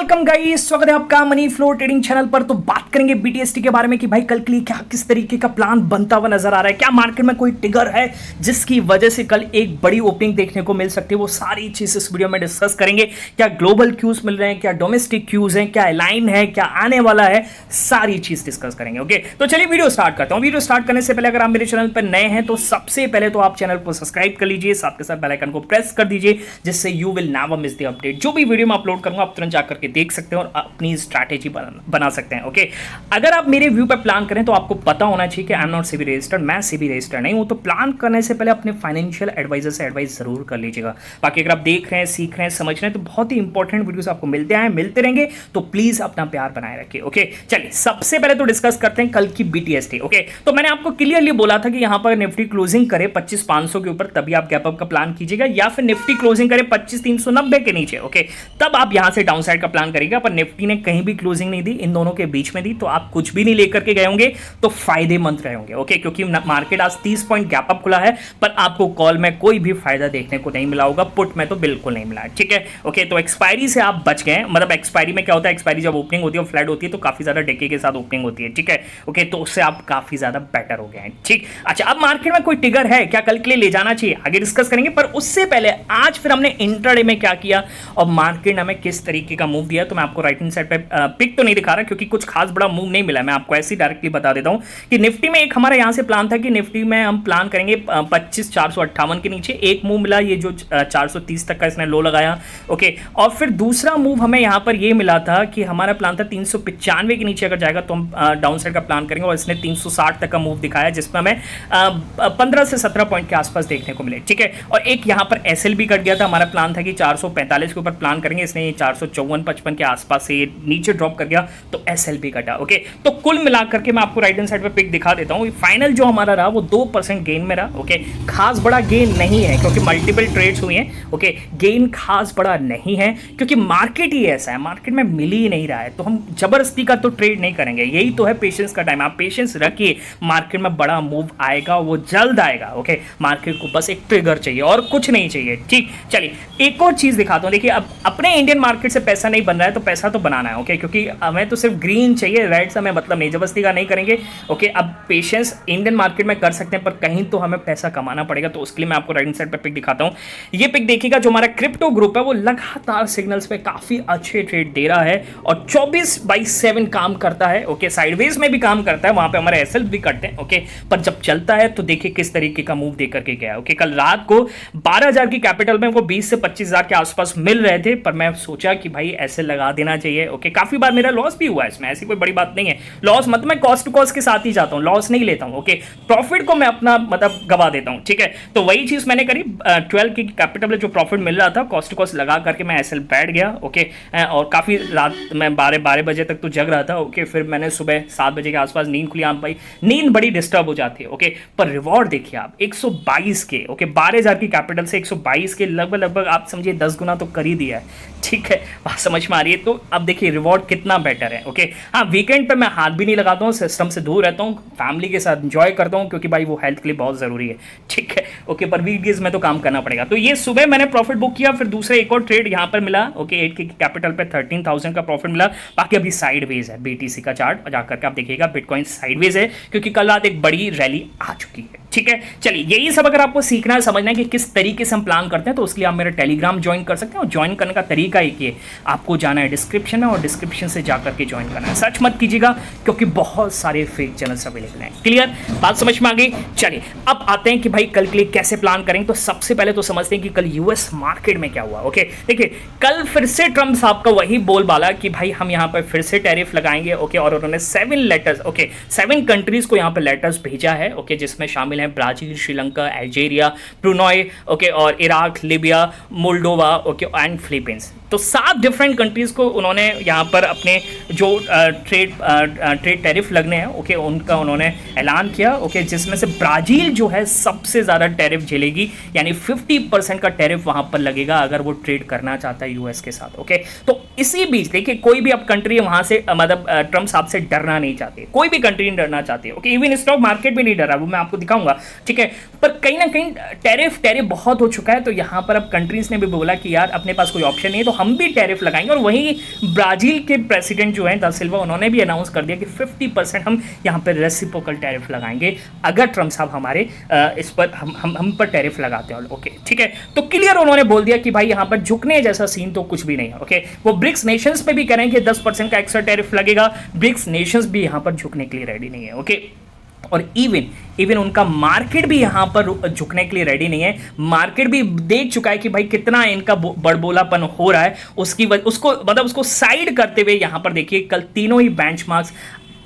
Welcome guys, स्वागत है आपका मनी फ्लो ट्रेडिंग चैनल पर। तो बात करेंगे बीटीएसटी के बारे में कि भाई कल के लिए क्या किस तरीके का प्लान बनता हुआ नजर आ रहा है। क्या मार्केट में कोई ट्रिगर है जिसकी वजह से कल एक बड़ी ओपनिंग देखने को मिल सकती है। वो सारी चीज इस वीडियो में डिस्कस करेंगे। क्या ग्लोबल क्यूज मिल रहे हैं, क्या डोमेस्टिक क्यूज हैं, क्या अलाइन है, क्या आने वाला है, सारी चीज डिस्कस करेंगे। ओके, तो चलिए वीडियो स्टार्ट करता हूं। वीडियो स्टार्ट करने से पहले अगर आप मेरे चैनल पर नए हैं तो सबसे पहले तो आप चैनल को सब्सक्राइब कर लीजिए, साथ के साथ बेल आइकन को प्रेस कर दीजिए, जिससे you will never miss the update. जो भी वीडियो मैं अपलोड करूंगा आप तुरंत जाकर के देख सकते हैं और अपनी स्ट्रैटेजी बना सकते हैं। ओके, अगर आप मेरे व्यू पर प्लान करें तो आपको पता होना चाहिए कि I am not SEBI registered, मैं सेबी रजिस्टर्ड नहीं हूं। तो प्लान करने से पहले अपने फाइनेंशियल एडवाइजर से एडवाइस जरूर कर लीजिएगा। बाकी अगर आप देख रहे हैं, सीख रहे हैं, समझ रहे हैं तो बहुत ही इंपॉर्टेंट वीडियोस आपको मिलते रहेंगे। तो प्लीज अपना प्यार बनाए रखिए। ओके, चलिए सबसे पहले तो डिस्कस करते हैं कल की बीटीएसटी। ओके, तो मैंने आपको क्लियरली बोला था कि यहां पर निफ्टी क्लोजिंग करे 25,500 के ऊपर तभी आप गैप अप का प्लान कीजिएगा, या फिर निफ्टी क्लोजिंग करे 25,390 के नीचे। ओके, तब आप यहां से डाउन साइड का प्लान करिएगा। पर निफ्टी ने कहीं भी क्लोजिंग नहीं दी, इन दोनों के बीच में दी, तो आप कुछ भी नहीं लेकर के गए होंगे तो फायदेमंद रहे होंगे। ओके, क्योंकि मार्केट आज 30 पॉइंट गैप अप खुला है, पर आपको कॉल में कोई भी फायदा देखने को नहीं मिला होगा, पुट में तो बिल्कुल नहीं मिला। ठीक है, ओके, तो एक्सपायरी से आप बच गए। मतलब एक्सपायरी में क्या होता है, एक्सपायरी जब ओपनिंग होती है, फ्लैट होती है, तो काफी ज्यादा डेके के साथ ओपनिंग होती है। ठीक है, ओके, तो उससे आप काफी ज्यादा बेटर हो गए हैं। ठीक, अच्छा, अब मार्केट में कोई ट्रिगर है क्या कल के लिए ले जाना चाहिए, आगे डिस्कस करेंगे। पर उससे पहले आज फिर हमने इंट्राडे में क्या किया और मार्केट हमें किस तरीके का मूव दिया। तो मैं आपको राइट हैंड साइड पे पिक तो नहीं दिखा रहा क्योंकि कुछ खास बड़ा मूव नहीं मिला। मैं आपको ऐसे ही डायरेक्टली बता देता हूं कि निफ्टी में एक हमारा यहां से प्लान था कि निफ्टी में हम प्लान करेंगे 25,458 के नीचे। एक मूव मिला, ये जो 430 तक का इसने लो लगाया। ओके, और फिर दूसरा मूव हमें यहां पर ये मिला था कि हमारा प्लान था 395 के नीचे अगर जाएगा तो हम डाउन साइड का प्लान करेंगे, और इसने 360 तक का मूव दिखाया जिसमें हमें 15 से 17 पॉइंट के आसपास देखने को मिले। ठीक है, और एक यहां पर एसएल भी कट गया था। हमारा प्लान था कि 445 के ऊपर प्लान करेंगे, इसने 454-55 के आसपास से नीचे ड्रॉप कर गया, तो एसएल भी कटा। ओके, तो कुल मिलाकर के मैं आपको राइट हैंड साइड पे पिक दिखा देता हूं। फाइनल जो हमारा रहा वो 2% गेन में रहा। ओके, खास बड़ा गेन नहीं है क्योंकि मल्टीपल ट्रेड्स हुई हैं। ओके, गेन खास बड़ा नहीं है क्योंकि मार्केट ही ऐसा है, मार्केट में मिल ही नहीं रहा है, तो हम जबरदस्ती का तो ट्रेड नहीं करेंगे। यही तो है पेशेंस का टाइम। आप पेशेंस रखिए, मार्केट में बड़ा मूव आएगा, वो जल्द आएगा। ओके, मार्केट को बस एक ट्रिगर चाहिए और कुछ नहीं चाहिए। ठीक, चलिए एक और चीज दिखाता हूं। देखिए, अब अपने इंडियन मार्केट से पैसा नहीं बन रहा है तो पैसा तो बनाना है। ओके, क्योंकि हमें तो सिर्फ ग्रीन चाहिए, रेड से हमें मतलब नहीं, जबरदस्ती का नहीं करेंगे। ओके, अब पेशेंस इंडियन मार्केट में कर सकते हैं पर कहीं तो हमें पैसा कमाना पड़ेगा। तो उसके लिए मैं आपको राइट हैंड साइड पे पिक दिखाता हूं। ये पिक देखिएगा, जो हमारा क्रिप्टो ग्रुप है वो लगातार सिग्नल्स पे काफी अच्छे ट्रेड दे रहा है और 24/7 काम करता है। ओके, साइडवेज में भी काम करता है, वहां पे हमारे एसएल भी करते हैं। ओके, पर जब चलता है तो देखिए किस तरीके का मूव देकर के गया। ओके, कल रात को 12,000 की कैपिटल में वो 20 से 25,000 के आसपास मिल रहे थे, पर मैं सोचा कि भाई ऐसे लगा देना चाहिए। ओके, काफी बार मेरा लॉस भी हुआ है इसमें, ऐसी कोई बड़ी बात नहीं है। लॉस मतलब मैं कॉस्ट टू कॉस्ट के साथ ही जाता हूं, लॉस नहीं लेता हूं। ओके, प्रॉफिट को मैं अपना मतलब गवा देता हूं। ठीक है, तो वही चीज मैंने करी। 12 की कैपिटल में जो प्रॉफिट मिल रहा था, कॉस्ट टू कॉस्ट लगा करके मैं एसएल बैठ गया। ओके, और काफी रात में 12 बजे तक तो जग रहा था। ओके, फिर मैंने सुबह 7 बजे के आसपास नींद खुली। आप भाई नींद बड़ी डिस्टर्ब हो जाती है। ओके, पर रिवॉर्ड देखिए आप 122 के। ओके, 12,000 की कैपिटल से 122 के लगभग आप समझिए 10 गुना तो कर ही दिया है। ठीक है, बात समझ में आ रही है। तो अब देखिए रिवॉर्ड कितना बेटर है। ओके, हाँ, वीकेंड पे मैं हाथ भी नहीं लगाता हूँ, सिस्टम से दूर रहता हूँ, फैमिली के साथ एंजॉय करता हूँ क्योंकि भाई वो हेल्थ के लिए बहुत जरूरी है। ठीक है, ओके, पर वीकडेज में तो काम करना पड़ेगा। तो ये सुबह मैंने प्रॉफिट बुक किया, फिर दूसरे एक और ट्रेड यहाँ पर मिला। ओके, 8 की कैपिटल पे 13,000 का प्रॉफिट मिला। बाकी अभी साइडवेज है बीटीसी का चार्ट, जाकर के आप देखिएगा बिटकॉइन साइडवेज है क्योंकि कल रात एक बड़ी रैली आ चुकी है। ठीक है, चलिए यही सब अगर आपको सीखना है, समझना है कि किस तरीके से हम प्लान करते हैं, तो उसके लिए आप मेरा टेलीग्राम ज्वाइन कर सकते हैं। और ज्वाइन करने का तरीका एक ही है, आपको जाना है डिस्क्रिप्शन में और डिस्क्रिप्शन से जाकर के ज्वाइन करना है। सर्च मत कीजिएगा क्योंकि बहुत सारे फेक चैनल्स अवेलेबल हैं। क्लियर, बात समझ में आ गई। चलिए अब आते हैं कि भाई कल के लिए कैसे प्लान करेंगे। तो सबसे पहले तो समझते हैं कि कल यूएस मार्केट में क्या हुआ। ओके, देखिए कल फिर से ट्रम्प साहब का वही बोलबाला कि भाई हम यहाँ पर फिर से टैरिफ लगाएंगे। ओके, और उन्होंने 7 लेटर्स, ओके 7 कंट्रीज को यहाँ पर लेटर्स भेजा है। ओके, जिसमें शामिल है Brazil, Sri Lanka, Algeria, Brunei, okay, और Iraq, Libya, Moldova, okay, and Philippines. तो 7 डिफरेंट कंट्रीज को उन्होंने यहाँ पर अपने जो ट्रेड टैरिफ लगने हैं, ओके, उनका उन्होंने ऐलान किया। ओके, जिसमें से ब्राजील जो है सबसे ज़्यादा टैरिफ झेलेगी, यानी 50% का टैरिफ वहाँ पर लगेगा अगर वो ट्रेड करना चाहता है यूएस के साथ। ओके, तो इसी बीच देखिए कोई भी अब कंट्री वहाँ से मतलब ट्रम्प साहब से डरना नहीं चाहते, कोई भी कंट्री नहीं डरना चाहती है। ओके, इवन स्टॉक मार्केट भी नहीं डरा, वो मैं आपको दिखाऊंगा। होगा, ठीक है। पर कहीं ना कहीं टैरिफ बहुत हो चुका है, तो यहाँ पर अब कंट्रीज ने भी बोला कि यार अपने पास कोई ऑप्शन नहीं है, तो हम भी टैरिफ लगाएंगे। और वहीं ब्राजील के प्रेसिडेंट जो है दा सिल्वा, उन्होंने भी अनाउंस कर दिया कि 50% हम यहाँ पर रेसिप्रोकल टैरिफ लगाएंगे अगर ट्रम्प साहब हमारे इस पर हम पर टैरिफ लगाते हैं। ओके, ठीक है। तो क्लियर उन्होंने बोल दिया कि भाई यहाँ पर झुकने जैसा सीन तो कुछ भी नहीं है। ओके, वो ब्रिक्स नेशंस पे भी कह रहे हैं कि 10% का एक्स्ट्रा टैरिफ लगेगा। ब्रिक्स नेशंस भी यहाँ पर झुकने के लिए रेडी नहीं है। ओके, और इवन उनका मार्केट भी यहाँ पर झुकने के लिए रेडी नहीं है। मार्केट भी देख चुका है कि भाई कितना इनका बड़बोलापन हो रहा है, उसको साइड करते हुए यहाँ पर देखिए कल तीनों ही बेंचमार्क्स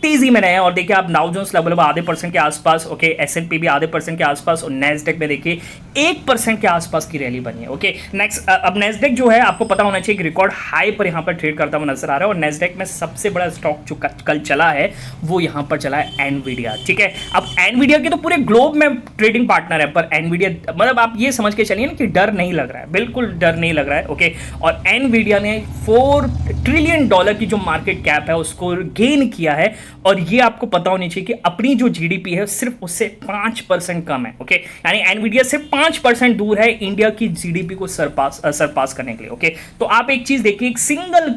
तेजी में रहे हैं। और देखिए आप डाउ जोन्स लगभग आधे % के आसपास, ओके, S&P भी आधे % के आसपास, और नेस्डेक में देखिए 1% के आसपास की रैली बनी है। ओके, नेक्स्ट अब नेस्डेक जो है आपको पता होना चाहिए कि रिकॉर्ड हाई पर यहाँ पर ट्रेड करता हुआ नजर आ रहा है। और नेस्डेक में सबसे बड़ा स्टॉक जो कल चला है वो यहाँ पर चला है एनवीडिया, ठीक है। अब एनवीडिया के तो पूरे ग्लोब में ट्रेडिंग पार्टनर है, पर एनवीडिया मतलब आप ये समझ के चलिए ना कि डर नहीं लग रहा है, बिल्कुल डर नहीं लग रहा है। ओके, और एनवीडिया ने $4 ट्रिलियन की जो मार्केट कैप है उसको गेन किया है। और ये आपको पता होनी चाहिए कि अपनी जो जीडीपी है सिर्फ उससे 5% कम है। ओके, यानी एनवीडिया से 5% दूर है इंडिया की जीडीपी को सरपास करने के लिए। ओके, तो आप एक चीज देखिए, एक सिंगल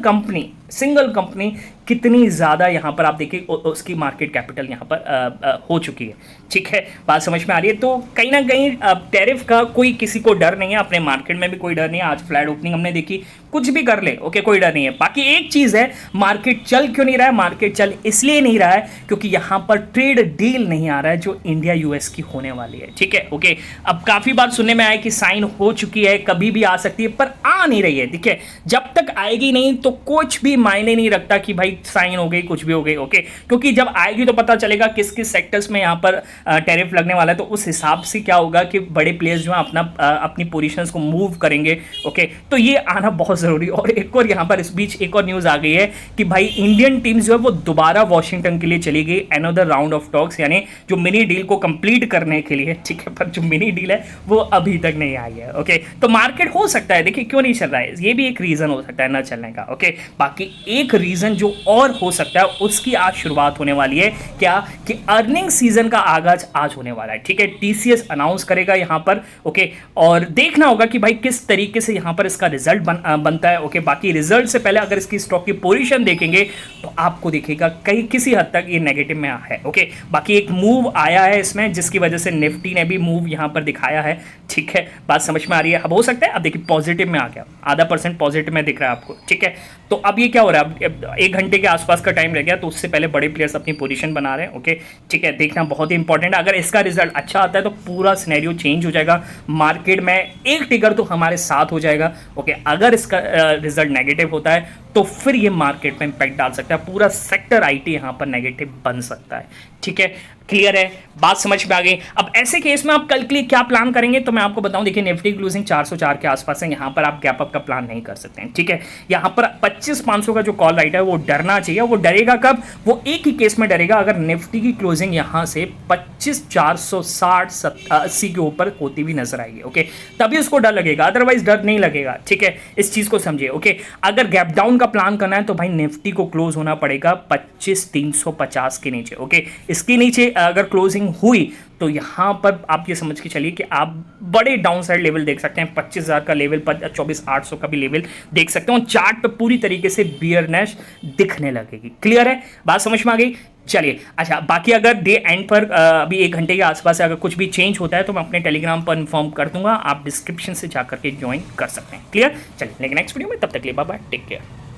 कंपनी कितनी ज़्यादा यहाँ पर आप देखिए उसकी मार्केट कैपिटल यहाँ पर हो चुकी है, ठीक है। बात समझ में आ रही है। तो कहीं ना कहीं टैरिफ का कोई किसी को डर नहीं है, अपने मार्केट में भी कोई डर नहीं है। आज फ्लैट ओपनिंग हमने देखी, कुछ भी कर ले, ओके, कोई डर नहीं है। बाकी एक चीज़ है, मार्केट चल क्यों नहीं रहा है? मार्केट चल इसलिए नहीं रहा है क्योंकि यहाँ पर ट्रेड डील नहीं आ रहा है जो इंडिया यूएस की होने वाली है, ठीक है। ओके, अब काफ़ी बार सुनने में आया कि साइन हो चुकी है, कभी भी आ सकती है, पर आ नहीं रही है, ठीक है। जब तक आएगी नहीं तो कुछ भी मायने नहीं रखता कि भाई साइन हो गई, कुछ भी हो गई, ओके, क्योंकि जब आएगी तो पता चलेगा किस किस सेक्टर्स में यहाँ पर टैरिफ लगने वाला है। तो उस हिसाब से क्या होगा कि बड़े प्लेयर्स जो है अपनी पोजीशंस को मूव करेंगे। ओके, तो ये आना बहुत जरूरी है। और एक और यहाँ पर इस बीच एक और न्यूज आ गई है कि भाई इंडियन टीम्स जो है वो दोबारा वॉशिंगटन के लिए चली गई, अनदर राउंड ऑफ टॉक्स, यानी जो मिनी डील को कंप्लीट करने के लिए, ठीक है। पर जो मिनी डील है वो अभी तक नहीं आई है। ओके, तो मार्केट हो सकता है, देखिए क्यों नहीं चल रहा है, ये भी एक रीजन हो सकता है ना चलने का। ओके, बाकी एक रीजन जो और हो सकता है उसकी आज शुरुआत होने वाली है, क्या कि अर्निंग सीजन का आगाज आज होने वाला है, ठीक है। टीसीएस अनाउंस करेगा यहाँ पर, ओके, और देखना होगा कि भाई किस तरीके से यहाँ पर इसका रिजल्ट बनता है। ओके, बाकी रिजल्ट से पहले अगर इसकी स्टॉक की पोजीशन देखेंगे तो आपको दिखेगा कहीं किसी हद तक ये नेगेटिव में है। ओके, बाकी एक मूव आया है इसमें जिसकी वजह से निफ्टी ने भी मूव यहाँ पर दिखाया है, ठीक है। बात समझ में आ रही है। अब हो सकता है, अब देखिए पॉजिटिव में आ गया, आधा % पॉजिटिव में दिख रहा है आपको, ठीक है। तो अब ये क्या हो रहा है, अब 1 घंटे के आसपास का टाइम रह गया, तो उससे पहले बड़े प्लेयर्स अपनी पोजीशन बना रहे हैं। ओके, ठीक है, देखना बहुत ही इंपॉर्टेंट है। अगर इसका रिजल्ट अच्छा आता है तो पूरा सिनेरियो चेंज हो जाएगा मार्केट में, एक टिगर तो हमारे साथ हो जाएगा। ओके, अगर इसका रिजल्ट नेगेटिव होता है तो फिर ये मार्केट में इंपैक्ट डाल सकता है, पूरा सेक्टर आईटी यहां पर नेगेटिव बन सकता है, ठीक है। क्लियर है, बात समझ में आ गई। अब ऐसे केस में आप कल के लिए क्या प्लान करेंगे तो मैं आपको बताऊं, देखिए निफ्टी क्लोजिंग 404 के आसपास है, यहां पर आप गैप अप का प्लान नहीं कर सकते हैं, ठीक है। यहां पर 25,500 का जो कॉल राइट है वो डरना चाहिए। वो डरेगा कब? वो एक ही केस में डरेगा अगर निफ्टी की क्लोजिंग यहां से 25,460-80 के ऊपर होती भी नजर आएगी, ओके, तभी उसको डर लगेगा, अदरवाइज डर नहीं लगेगा, ठीक है। इस चीज को समझिए। ओके, अगर गैप डाउन का प्लान करना है तो भाई निफ्टी को क्लोज होना पड़ेगा 25,350 के नीचे। ओके, इसके नीचे अगर क्लोजिंग हुई तो यहां पर आप ये समझ के चलिए कि आप बड़े डाउन साइड लेवल देख सकते हैं, 25,000 का लेवल, 24,800 का भी लेवल देख सकते हो। चार्ट पे पूरी तरीके से बियरनेस दिखने लगेगी। क्लियर है, बात समझ में आ गई। चलिए, अच्छा, बाकी अगर डे एंड पर अभी 1 घंटे के आसपास अगर कुछ भी चेंज होता है तो मैं अपने टेलीग्राम पर इन्फॉर्म कर दूंगा, आप डिस्क्रिप्शन से जाकर के ज्वाइन कर सकते हैं। क्लियर, चलिए, लेकिन नेक्स्ट वीडियो में, तब तक के लिए बाय बाय, टेक केयर।